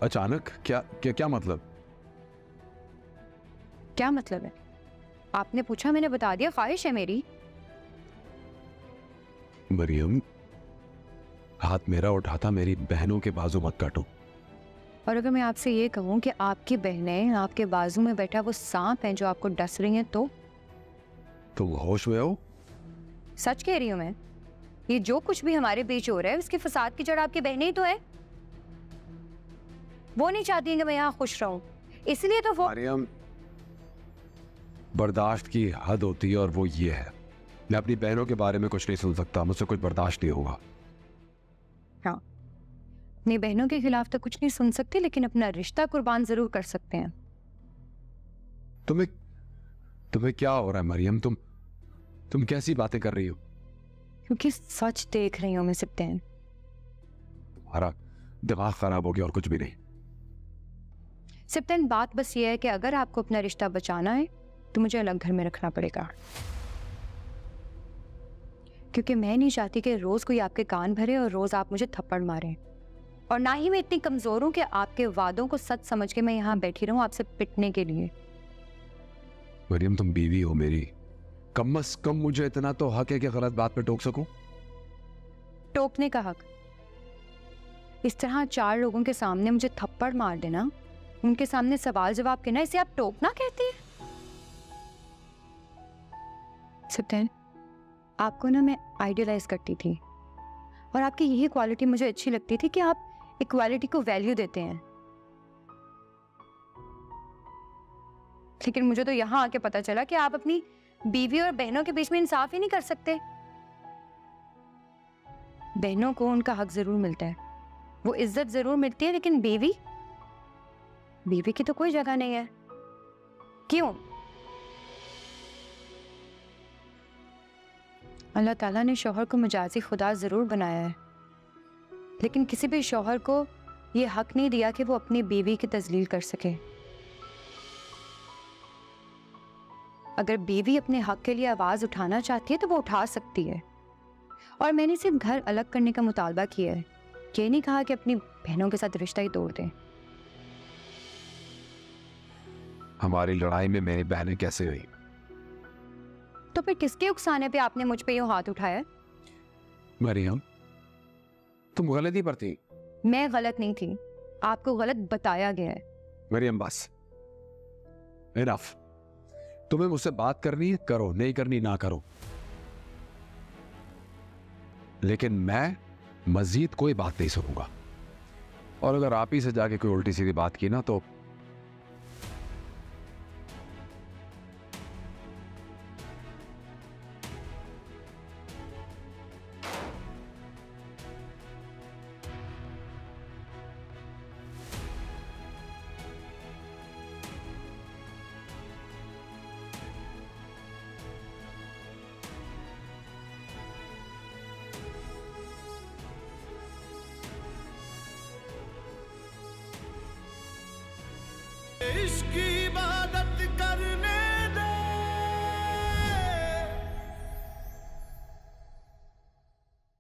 अचानक? क्या क्या क्या मतलब? क्या मतलब है? आपने पूछा, मैंने बता दिया, ख्वाहिश है मेरी। मरियम, हाथ मेरा उठाता मेरी बहनों के बाजू मत काटो। और अगर मैं आपसे ये कहूं कि आपकी बहनें आपके बाजू में बैठा वो सांप हैं जो आपको डस रही हैं, तो होश में हो? सच कह रही हूं मैं। ये जो कुछ भी हमारे बीच हो रहा है उसके फसाद की जड़ आपकी बहनें ही तो है। वो नहीं चाहती कि मैं यहाँ खुश रहूं, इसलिए तो वो। मरियम, बर्दाश्त की हद होती है और वो ये है, मैं अपनी बहनों के बारे में कुछ नहीं सुन सकता, मुझसे कुछ बर्दाश्त नहीं होगा। हाँ, अपनी बहनों के खिलाफ तो कुछ नहीं सुन सकते, लेकिन अपना रिश्ता कुर्बान जरूर कर सकते हैं। तुम्हें क्या हो रहा है मरियम? तुम कैसी बातें कर रही हो? क्योंकि सच देख रही हूं मैं सिप्टेन। तुम्हारा दिमाग खराब हो गया और कुछ भी नहीं। सिप्टेन, बात बस ये है कि अगर आपको अपना रिश्ता बचाना है तो मुझे अलग घर में रखना पड़ेगा, क्योंकि मैं नहीं चाहती कि रोज कोई आपके कान भरे और रोज आप मुझे थप्पड़ मारें। और ना ही मैं इतनी कमजोर हूं कि आपके वादों को सच समझ के मैं यहाँ बैठी रहूं आपसे पिटने के लिए। मरियम, तुम बीवी हो मेरी, कम से कम मुझे इतना तो हक है कि गलत बात पे टोक सकूं। टोकने का हक? इस तरह 4 लोगों के सामने मुझे थप्पड़ मार देना, उनके सामने सवाल जवाब करना, इसे आप टोकना कहती हैं? सिप्टेन, आपको ना मैं आइडियलाइज करती थी और आपकी यही क्वालिटी मुझे अच्छी लगती थी कि आप इक्वालिटी को वैल्यू देते हैं। लेकिन मुझे तो यहां आके पता चला कि आप अपनी बीवी और बहनों के बीच में इंसाफ ही नहीं कर सकते। बहनों को उनका हक जरूर मिलता है, वो इज्जत जरूर मिलती है, लेकिन बीवी की तो कोई जगह नहीं है। क्यों? अल्लाह ताला ने शौहर को मजाजी खुदा जरूर बनाया है, लेकिन किसी भी शौहर को यह हक नहीं दिया कि वो अपनी बीवी की तजलील कर सके। अगर बीवी अपने हक के लिए आवाज उठाना चाहती है तो वो उठा सकती है। और मैंने सिर्फ घर अलग करने का मुतालबा किया है, ये नहीं कहा कि अपनी बहनों के साथ रिश्ता ही तोड़ दें। हमारी लड़ाई में मेरी बहनें कैसे हुई? तो फिर किसके उकसाने पे आपने मुझ पे यूं हाथ उठाया? मरियम, तुम गलती पर थी। मैं गलत नहीं थी, आपको गलत बताया गया है। मरियम, बस इनफ। तुम्हें मुझसे बात करनी है करो, नहीं करनी ना करो, लेकिन मैं मजीद कोई बात नहीं सुनूंगा। और अगर आप ही से जाके कोई उल्टी सीधी बात की ना तो